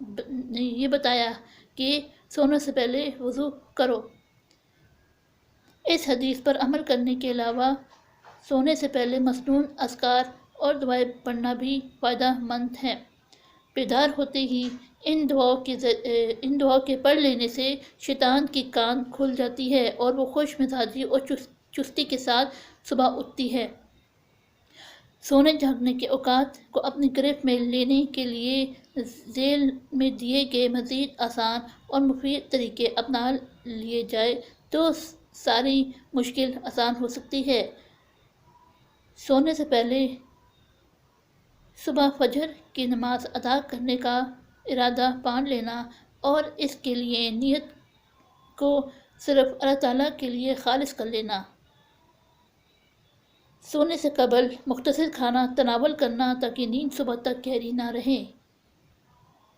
نے یہ بتایا کہ سونے سے پہلے وضو کرو۔ اس حدیث پر عمل کرنے کے علاوہ سونے سے پہلے مسنون اذکار اور دعائیں پڑھنا بھی فائدہ مند ہے۔ بیدار ہوتے ہی ان دعاؤں کے پڑھ لینے سے شیطان کی کان کھل جاتی ہے اور وہ خوش مزاجی اور چستی کے ساتھ صبح اٹھتی ہے۔ سونے جاگنے کے اوقات کو اپنی گرفت میں لینے کے لیے ذیل میں دیے گئے مزید آسان اور مفید طریقے اپنا لیے جائے تو ساری مشکل آسان ہو سکتی ہے۔ سونے سے پہلے صبح فجر کی نماز ادا کرنے کا ارادہ پان لینا اور اس کے لیے نیت کو صرف اللہ تعالیٰ کے لیے خالص کر لینا۔ سونے سے قبل مختصر کھانا تناول کرنا تاکہ نیند صبح تک گہری نہ رہے۔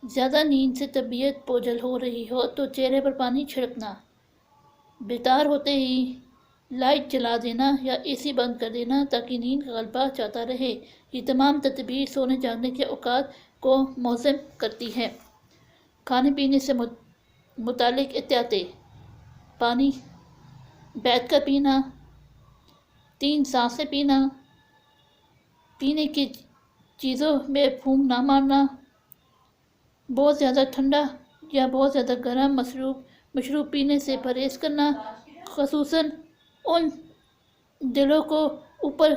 زیادہ نیند سے طبیعت بوجھل ہو رہی ہو تو چہرے پر پانی چھڑکنا۔ بیدار ہوتے ہی لائٹ جلا دینا یا اے سی بند کر دینا تاکہ نیند کا غلبہ جاتا رہے۔ یہ تمام تدبیر سونے جاگنے کے اوقات کو منظم کرتی ہے۔ کھانے پینے سے متعلق احتیاطیں: پانی بیٹھ کر پینا، 3 سانسیں پینا، پینے کی چیزوں میں پھونک نہ مارنا، بہت زیادہ ٹھنڈا یا بہت زیادہ گرم مشروب پینے سے پرہیز کرنا، خصوصاً ان دلوں کو اوپر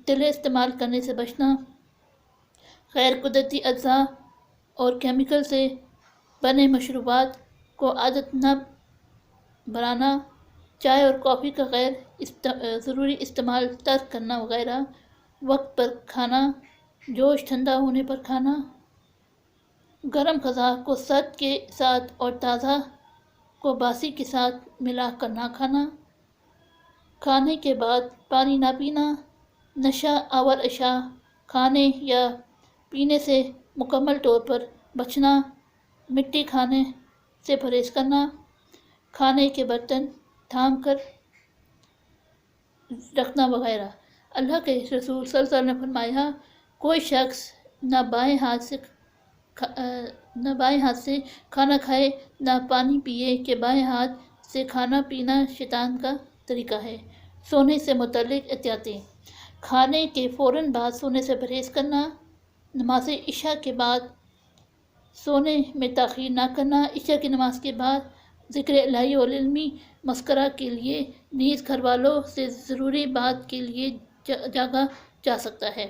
تلے استعمال کرنے سے بچنا، غیر قدرتی اجزاء اور کیمیکل سے بنے مشروبات کو عادت نہ بنانا، چائے اور کافی کا غیر ضروری استعمال ترک کرنا وغیرہ، وقت پر کھانا، جوش ٹھنڈا ہونے پر کھانا، گرم غذا کو سرد کے ساتھ اور تازہ کو باسی کے ساتھ ملا کر نہ کھانا، کھانے کے بعد پانی نہ پینا، نشہ آور اشیاء کھانے یا پینے سے مکمل طور پر بچنا، مٹی کھانے سے پرہیز کرنا، کھانے کے برتن تھام کر رکھنا وغیرہ۔ اللہ کے رسول صلی اللہ علیہ وسلم نے فرمایا، کوئی شخص نہ بائیں ہاتھ سے کھانا کھائے نہ پانی پیے کہ بائیں ہاتھ سے کھانا پینا شیطان کا طریقہ ہے۔ سونے سے متعلق احتیاطیں: کھانے کے فوراً بعد سونے سے پرہیز کرنا، نماز عشاء کے بعد سونے میں تاخیر نہ کرنا، عشاء کی نماز کے بعد ذکر الہی اور علمی مذاکرہ کے لیے نیز گھر والوں سے ضروری بات کے لیے جاگا جا سکتا ہے۔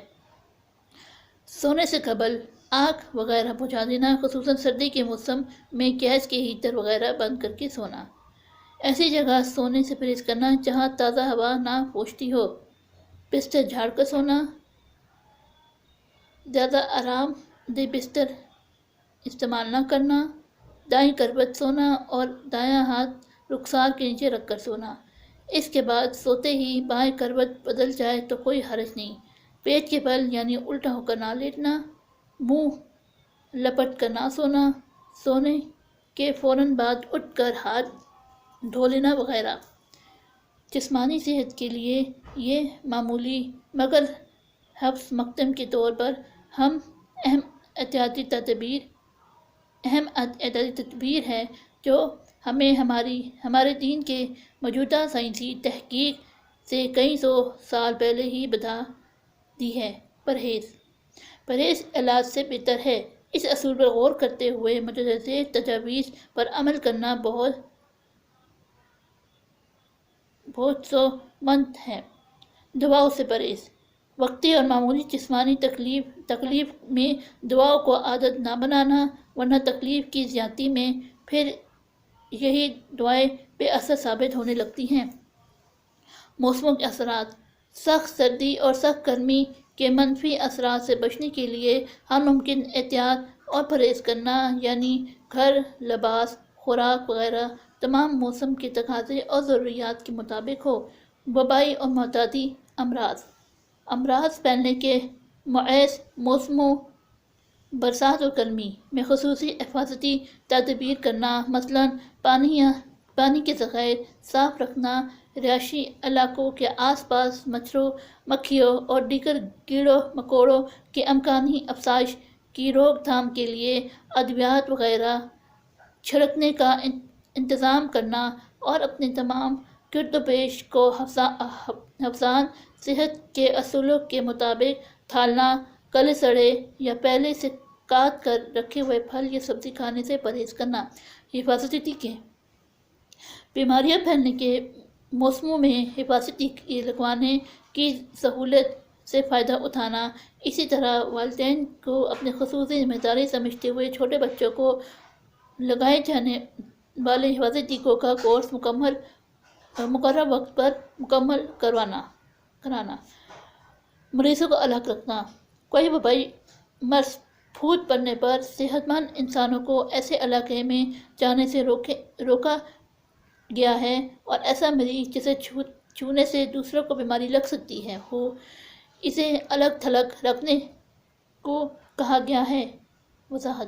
سونے سے قبل آگ وغیرہ بجھا دینا، خصوصاً سردی کے موسم میں گیس کے ہیٹر وغیرہ بند کر کے سونا۔ ایسی جگہ سونے سے پرہیز کرنا جہاں تازہ ہوا نہ پہنچتی ہو۔ بستر جھاڑ کر سونا، زیادہ آرام دہ بستر استعمال نہ کرنا، دائیں کروٹ سونا اور دایاں ہاتھ رخسار کے نیچے رکھ کر سونا۔ اس کے بعد سوتے ہی بائیں کروٹ بدل جائے تو کوئی حرج نہیں۔ پیٹ کے بل یعنی الٹا ہو کر نہ لیٹنا، منہ لپٹ کر نہ سونا، سونے کے فوراً بعد اٹھ کر ہاتھ دھو لینا وغیرہ۔ جسمانی صحت کے لیے یہ معمولی مگر حفظ مقدم کے طور پر اہم احتیاطی تدبیر ہے جو ہمیں ہمارے دین کے موجودہ سائنسی تحقیق سے کئی سو سال پہلے ہی بتا دی ہے۔ پرہیز علاج سے بہتر ہے۔ اس اصول پر غور کرتے ہوئے متجدد تجاویز پر عمل کرنا بہت سو مند ہے۔ دعاؤں سے پرہیز: وقتی اور معمولی جسمانی تکلیف میں دعاؤں کو عادت نہ بنانا، ورنہ تکلیف کی زیادتی میں پھر یہی دعائیں بے اثر ثابت ہونے لگتی ہیں۔ موسموں کے اثرات: سخت سردی اور سخت گرمی کے منفی اثرات سے بچنے کے لیے ہر ممکن احتیاط اور پرہیز کرنا، یعنی گھر، لباس، خوراک وغیرہ تمام موسم کے تقاضے اور ضروریات کے مطابق ہو۔ وبائی اور معتدی امراض پھیلنے کے باعث موسموں برسات اور گرمی میں خصوصی حفاظتی تدابیر کرنا، مثلاً پانی کے ذخائر صاف رکھنا، رہائشی علاقوں کے آس پاس مچھروں، مکھیوں اور دیگر کیڑوں مکوڑوں کی امکانی افزائش کی روک تھام کے لیے ادویات وغیرہ چھڑکنے کا انتظام کرنا اور اپنے تمام گرد و پیش کو حفظان صحت کے اصولوں کے مطابق تھالنا، کلے سڑے یا پہلے سے کاٹ کر رکھے ہوئے پھل یا سبزی کھانے سے پرہیز کرنا۔ حفاظتی ٹیکے، بیماریاں پھیلنے کے موسموں میں حفاظتی ٹیکے لگوانے کی سہولت سے فائدہ اٹھانا۔ اسی طرح والدین کو اپنی خصوصی ذمہ داری سمجھتے ہوئے چھوٹے بچوں کو لگائے جانے والے حفاظتی ٹیکوں کا کورس مقررہ وقت پر مکمل کرانا۔ مریضوں کو الگ رکھنا، کوئی وبائی مرض پھوٹ پڑنے پر صحت مند انسانوں کو ایسے علاقے میں جانے سے روکا گیا ہے اور ایسا مریض جسے چھونے سے دوسروں کو بیماری لگ سکتی ہے ہو، اسے الگ تھلگ رکھنے کو کہا گیا ہے۔ وضاحت: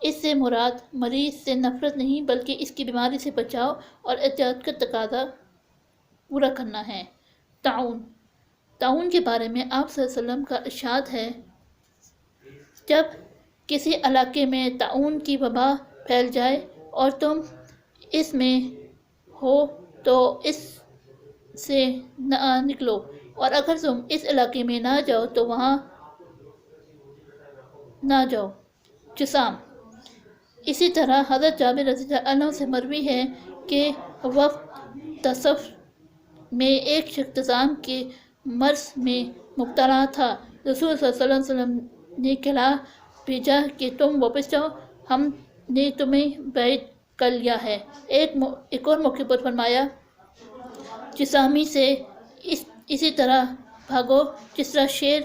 اس سے مراد مریض سے نفرت نہیں بلکہ اس کی بیماری سے بچاؤ اور احتیاط کا تقاضا پورا کرنا ہے۔ تعاون کے بارے میں آپ صلی اللہ علیہ وسلم کا ارشاد ہے، جب کسی علاقے میں طاعون کی وبا پھیل جائے اور تم اس میں ہو تو اس سے نہ نکلو، اور اگر تم اس علاقے میں نہ جاؤ تو وہاں نہ جاؤ۔ جسام: اسی طرح حضرت جابر رضی اللہ عنہ سے مروی ہے کہ وفد تصف میں ایک شخص جذام کے مرض میں مبتلا تھا۔ رسول صلی اللہ علیہ وسلم نے کہلا بھیجا کہ تم واپس جاؤ، ہم نے تمہیں بعید کر لیا ہے۔ ایک اور موقع پر فرمایا، جسامی سے اسی طرح بھاگو جس طرح شیر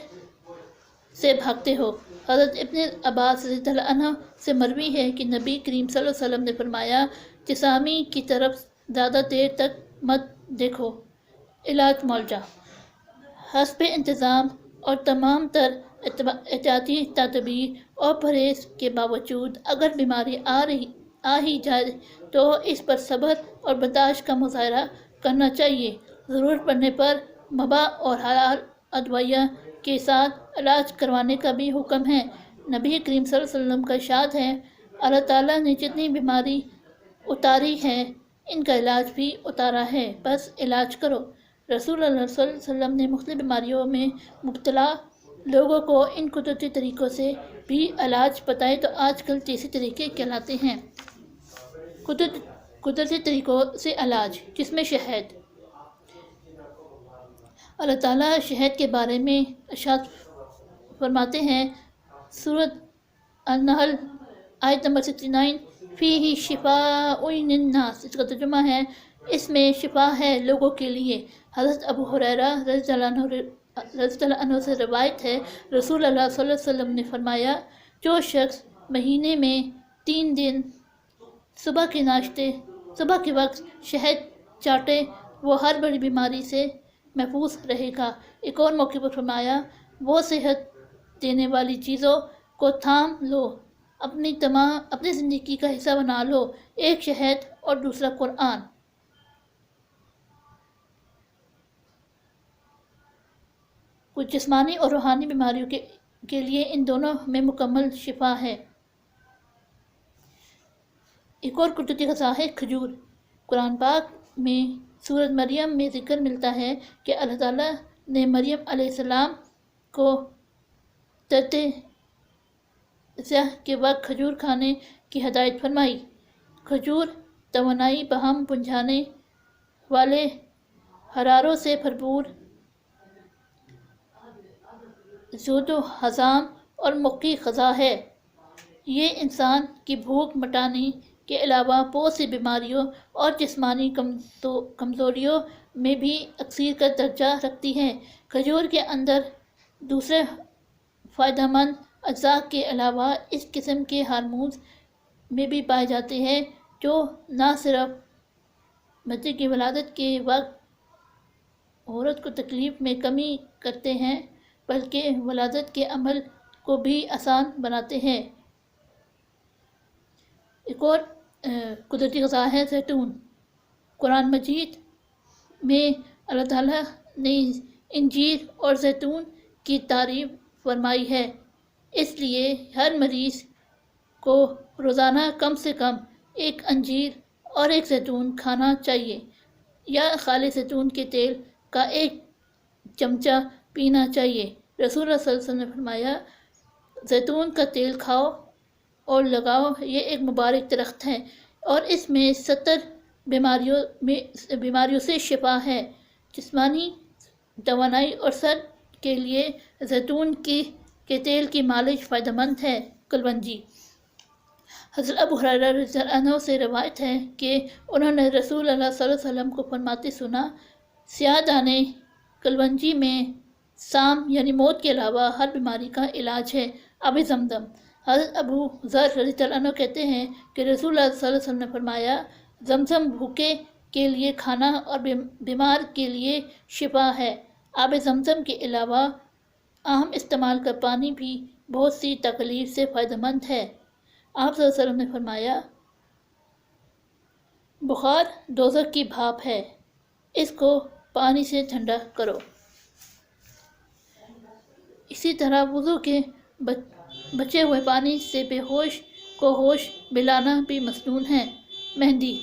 سے بھاگتے ہو۔ حضرت ابن عباس رضی اللہ عنہ سے مروی ہے کہ نبی کریم صلی اللہ علیہ وسلم نے فرمایا، جسامی کی طرف زیادہ دیر تک مت دیکھو۔ علاج معالجہ: حسب انتظام اور تمام تر احتیاطی تدابیر اور پرہیز کے باوجود اگر بیماری آ ہی جائے تو اس پر صبر اور برداشت کا مظاہرہ کرنا چاہیے۔ ضرورت پڑنے پر مباح اور حلال ادویہ کے ساتھ علاج کروانے کا بھی حکم ہے۔ نبی کریم صلی اللہ علیہ وسلم کا ارشاد ہے، اللہ تعالیٰ نے جتنی بیماری اتاری ہے ان کا علاج بھی اتارا ہے، بس علاج کرو۔ رسول اللہ صلی اللہ علیہ وسلم نے مختلف بیماریوں میں مبتلا لوگوں کو ان قدرتی طریقوں سے بھی علاج بتائے تو آج کل دیسی طریقے کہلاتے ہیں۔ قدرتی طریقوں سے علاج، جس میں شہد۔ اللہ تعالیٰ شہد کے بارے میں ارشاد فرماتے ہیں، سورۃ النحل آیت نمبر 69، فیہ شفاء للناس، اس کا ترجمہ ہے اس میں شفا ہے لوگوں کے لیے۔ حضرت ابو ہریرہ رضی اللہ عنہ سے روایت ہے، رسول اللہ صلی اللہ علیہ وسلم نے فرمایا، جو شخص مہینے میں 3 دن صبح کے وقت شہد چاٹے وہ ہر بڑی بیماری سے محفوظ رہے گا۔ ایک اور موقع پر فرمایا، وہ صحت دینے والی چیزوں کو تھام لو، اپنی زندگی کا حصہ بنا لو، ایک شہد اور دوسرا قرآن۔ کچھ جسمانی اور روحانی بیماریوں کے لیے ان دونوں میں مکمل شفا ہے۔ ایک اور قدرتی غذا ہے کھجور۔ قرآن پاک میں سورۃ مریم میں ذکر ملتا ہے کہ اللہ تعالیٰ نے مریم علیہ السلام کو ترتے سیاہ کے وقت کھجور کھانے کی ہدایت فرمائی۔ کھجور توانائی بہم پہنچانے والے حراروں سے بھرپور زود و ہضم اور مقوی غذا ہے۔ یہ انسان کی بھوک مٹانے کے علاوہ بہت سی بیماریوں اور جسمانی کمزوریوں میں بھی اکثر کا درجہ رکھتی ہے۔ کھجور کے اندر دوسرے فائدہ مند اجزاء کے علاوہ اس قسم کے ہارمونز میں بھی پائے جاتے ہیں جو نہ صرف بچے کی ولادت کے وقت عورت کو تکلیف میں کمی کرتے ہیں بلکہ ولادت کے عمل کو بھی آسان بناتے ہیں۔ ایک اور قدرتی غذا ہے زیتون۔ قرآن مجید میں اللہ تعالیٰ نے انجیر اور زیتون کی تعریف فرمائی ہے۔ اس لیے ہر مریض کو روزانہ کم سے کم ایک انجیر اور ایک زیتون کھانا چاہیے، یا خالص زیتون کے تیل کا ایک چمچہ پینا چاہیے۔ رسول اللہ صلی اللہ علیہ وسلم نے فرمایا، زیتون کا تیل کھاؤ اور لگاؤ، یہ ایک مبارک درخت ہے اور اس میں 70 بیماریوں سے شفا ہے۔ جسمانی توانائی اور سر کے لیے زیتون کے تیل کی مالش فائدہ مند ہے۔ کلونجی۔ حضرت ابو ہریرہ رضی اللہ عنہ سے روایت ہے کہ انہوں نے رسول اللہ صلی اللہ علیہ وسلم کو فرماتے سنا، سیاہ دانے کلونجی میں سام یعنی موت کے علاوہ ہر بیماری کا علاج ہے۔ آب زمزم۔ حضرت ابو ذر رضی اللہ عنہ کہتے ہیں کہ رسول اللہ صلی اللہ علیہ وسلم نے فرمایا، زمزم بھوکے کے لیے کھانا اور بیمار کے لیے شفا ہے۔ آب زمزم کے علاوہ عام استعمال کا پانی بھی بہت سی تکلیف سے فائدہ مند ہے۔ آپ صلی اللہ علیہ وسلم نے فرمایا، بخار دوزخ کی بھاپ ہے، اس کو پانی سے ٹھنڈا کرو۔ اسی طرح وضو کے بچے ہوئے پانی سے بے ہوش کو ہوش دلانا بھی مسنون ہے۔ مہندی۔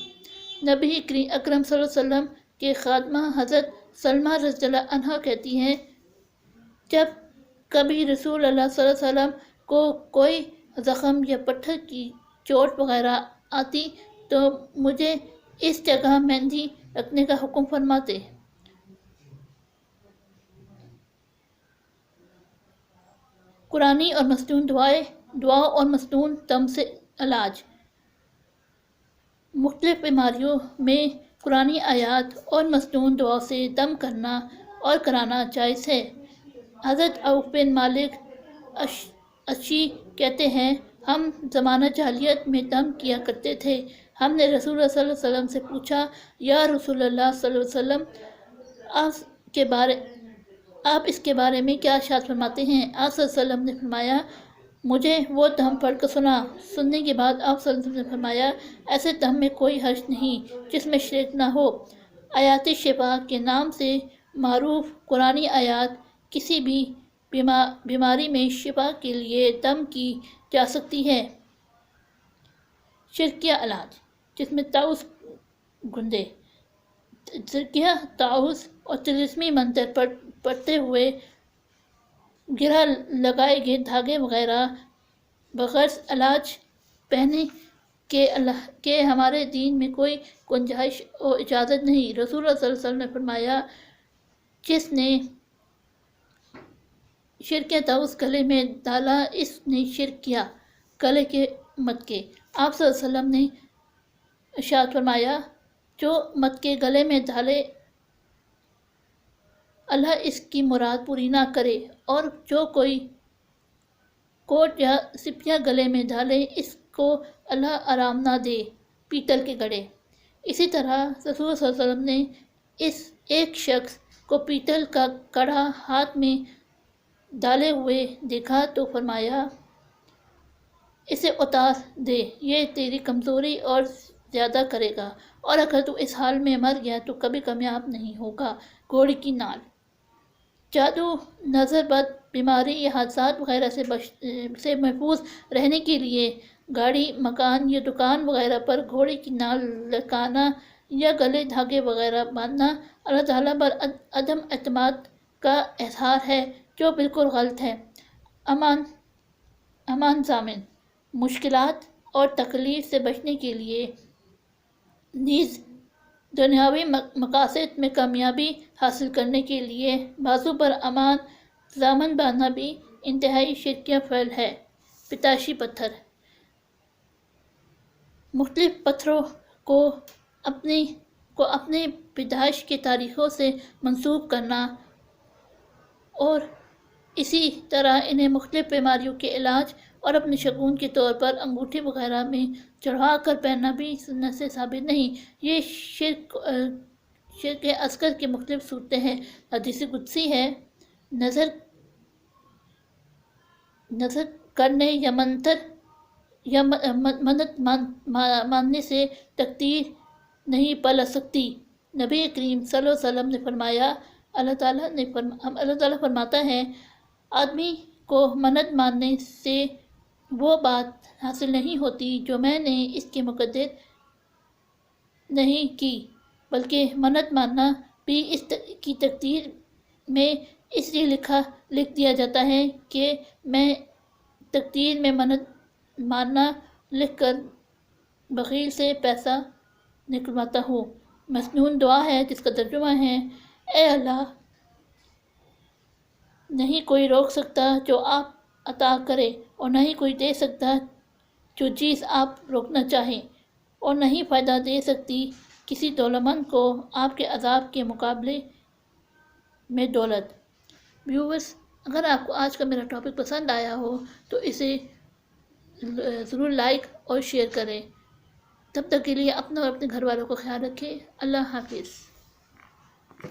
نبی اکرم صلی اللہ علیہ وسلم کے خادمہ حضرت سلمہ رضی اللہ عنہا کہتی ہیں، جب کبھی رسول اللہ صلی اللہ علیہ وسلم کو کوئی زخم یا پتھر کی چوٹ وغیرہ آتی تو مجھے اس جگہ مہندی رکھنے کا حکم فرماتے۔ قرآنی اور مسنون دعاؤں اور مسنون دم سے علاج۔ مختلف بیماریوں میں قرآنی آیات اور مسنون دعاؤں سے دم کرنا اور کرانا جائز ہے۔ حضرت عوف بن مالک اشعری کہتے ہیں، ہم زمانہ جاہلیت میں دم کیا کرتے تھے۔ ہم نے رسول اللہ صلی اللہ علیہ وسلم سے پوچھا، یا رسول اللہ صلی اللہ علیہ وسلم، آپ اس کے بارے میں کیا ارشاد فرماتے ہیں؟ آپ صلی اللہ علیہ وسلم نے فرمایا، مجھے وہ دم پڑھ کر سننے کے بعد آپ صلی اللہ علیہ وسلم نے فرمایا، ایسے دم میں کوئی حرج نہیں جس میں شرک نہ ہو۔ آیات شفا کے نام سے معروف قرآنی آیات کسی بھی بیماری میں شفا کے لیے دم کی جا سکتی ہے۔ شرکیہ علاج، جس میں تعوذ گندے، شرکیہ تعوذ اور طلسمی منتر پڑھتے ہوئے گرہ لگائے گئے دھاگے وغیرہ بغرض علاج پہننے کے ہمارے دین میں کوئی گنجائش و اجازت نہیں۔ رسول اللہ صلی اللہ علیہ وسلم نے فرمایا، جس نے شرکیہ تعوذ گلے میں ڈالا اس نے شرک کیا۔ گلے کے مٹکے۔ آپ صلی اللہ علیہ وسلم نے ارشاد فرمایا، جو مٹکے گلے میں ڈالے اللہ اس کی مراد پوری نہ کرے، اور جو کوئی کوٹ یا سپیاں گلے میں ڈالے اس کو اللہ آرام نہ دے۔ پیتل کے گھڑے۔ اسی طرح رسول صلی اللہ علیہ وسلم نے ایک شخص کو پیتل کا کڑھا ہاتھ میں ڈالے ہوئے دیکھا تو فرمایا، اسے اتار دے، یہ تیری کمزوری اور زیادہ کرے گا، اور اگر تو اس حال میں مر گیا تو کبھی کامیاب نہیں ہوگا۔ گھوڑے کی نال۔ جادو، نظر بد، بیماری یا حادثات وغیرہ سے محفوظ رہنے کے لیے گاڑی، مکان یا دکان وغیرہ پر گھوڑے کی نال لٹکانا یا گلے دھاگے وغیرہ باندھنا اللہ تعالیٰ پر عدم اعتماد کا اظہار ہے، جو بالکل غلط ہے۔ امان ضامن۔ مشکلات اور تکلیف سے بچنے کے لیے نیز دنیاوی مقاصد میں کامیابی حاصل کرنے کے لیے بازو پر امان ضامن باندھنا بھی انتہائی شرکیہ فعل ہے۔ پتاشی پتھر۔ مختلف پتھروں کو اپنے پیدائش کی تاریخوں سے منسوب کرنا اور اسی طرح انہیں مختلف بیماریوں کے علاج اور اپنے شگون کے طور پر انگوٹھی وغیرہ میں چڑھا کر پہننا بھی سنت سے ثابت نہیں۔ یہ شرک اصغر کی مختلف صورتیں ہیں۔ حدیث قدسی ہے، نظر کرنے یا منت ماننے سے تقدیر نہیں پلٹ سکتی۔ نبی کریم صلی اللہ علیہ وسلم نے فرمایا، اللہ تعالیٰ فرماتا ہے، آدمی کو منت ماننے سے وہ بات حاصل نہیں ہوتی جو میں نے اس کے مقدر نہیں کی، بلکہ منت ماننا بھی اس کی تقدیر میں اس لیے لکھ دیا جاتا ہے کہ میں تقدیر میں منت ماننا لکھ کر بخیل سے پیسہ نکلواتا ہوں۔ مسنون دعا ہے جس کا ترجمہ ہے: اے اللہ، نہیں کوئی روک سکتا جو آپ عطا کرے، اور نہ ہی کوئی دے سکتا جو چیز آپ روکنا چاہیں، اور نہیں فائدہ دے سکتی کسی دولتمند کو آپ کے عذاب کے مقابلے میں دولت۔ ویورز، اگر آپ کو آج کا میرا ٹاپک پسند آیا ہو تو اسے ضرور لائک اور شیئر کریں۔ تب تک کے لیے اپنا اور اپنے گھر والوں کو خیال رکھیں۔ اللہ حافظ۔